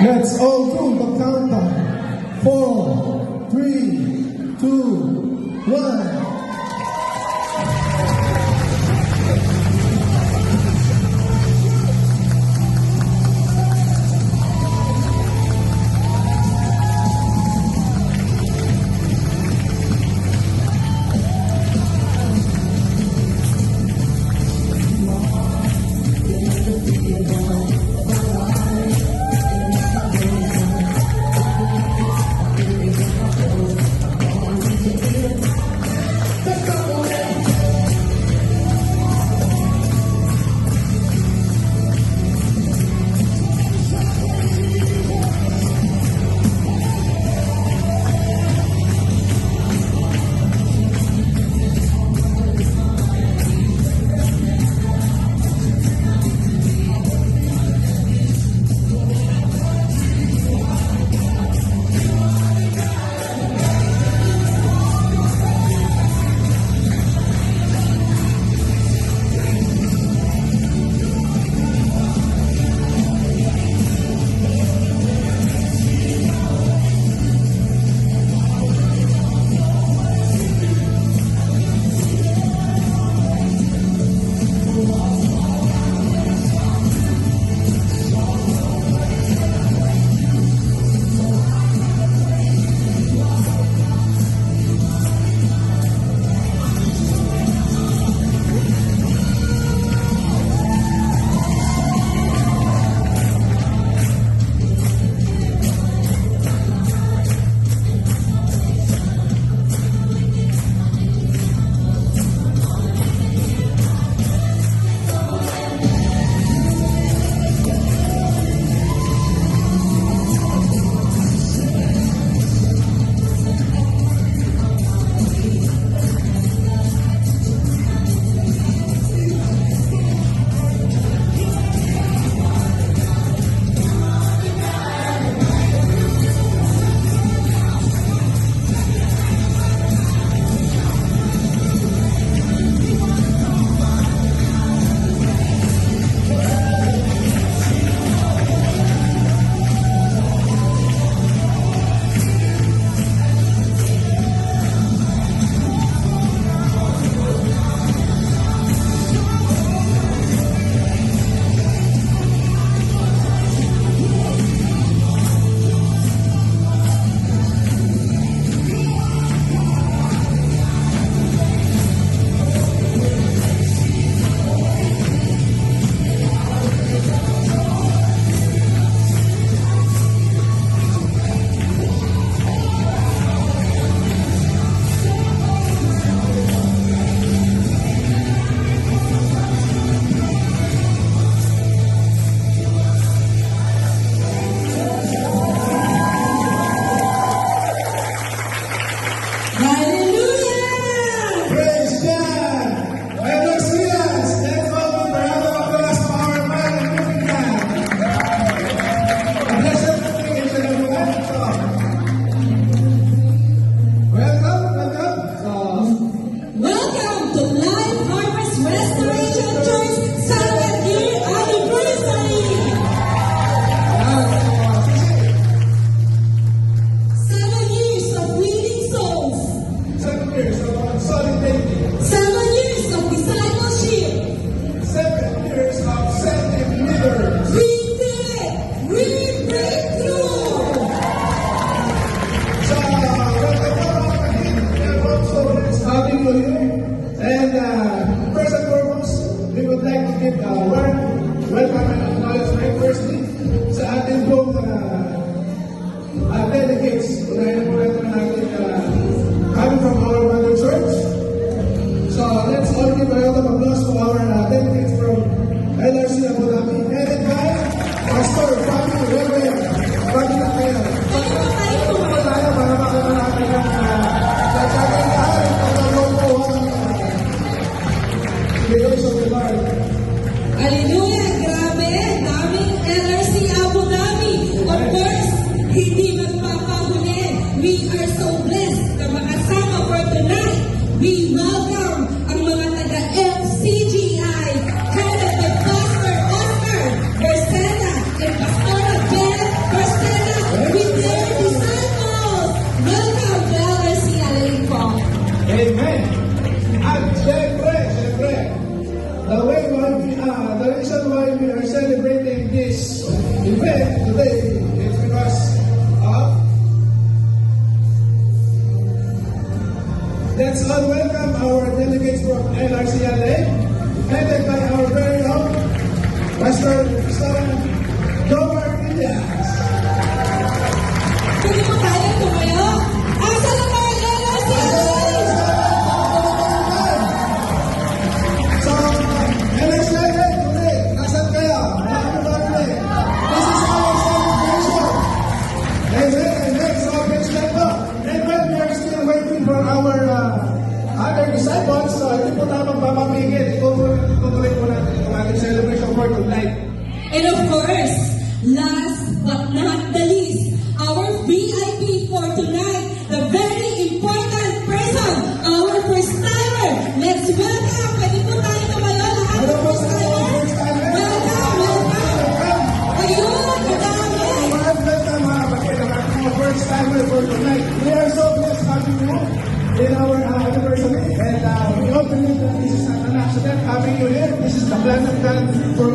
Let's all do the countdown. 4, 3, 2, 1. Welcome and acknowledgement firstly sa ating pong delegates. Unahin po natin natin coming from our mother church. So let's all give a round of applause to our delegates from LRC Abu Dhabi, headed by Pastor Fabio Reverend Fabio Nakaya. Ito tayo para makita natin ang sasagang lahat ng pagkaroon the grace of the Lord. Hallelujah! Grabe! Daming LRC Abu Dhabi. Of course, hindi magpapahuli. We are so blessed na makasama for tonight. We welcome ang mga taga-FCGI headed by Pastor Oscar Bersena and Pastora Beth Bersena. The reason why we are celebrating this event today is because of. Let's all welcome our delegates from LRCLA, headed by our very own Pastor Jomar Villas. Pwede mo tayo tumayo? Asa na mga LRCLA? So, LRCLA today, nasan kayo? This is our celebration. Amen. So, praise God po. And when we are still waiting for our other disciples, so hindi po tayo magpapapigil. Tutuloy po natin yung ating celebration for tonight. And of course, last but not the least, our VIP for tonight, the very important person, our first timer. Let's welcome. Pwede po tayo tumayo lahat ng first timer. Welcome. Ayun, madami. Welcome mga kapatid, ang ating first timer for tonight. We are so blessed having you in our anniversary, and we hope to that this is not an accident having you here. This is the plan of God for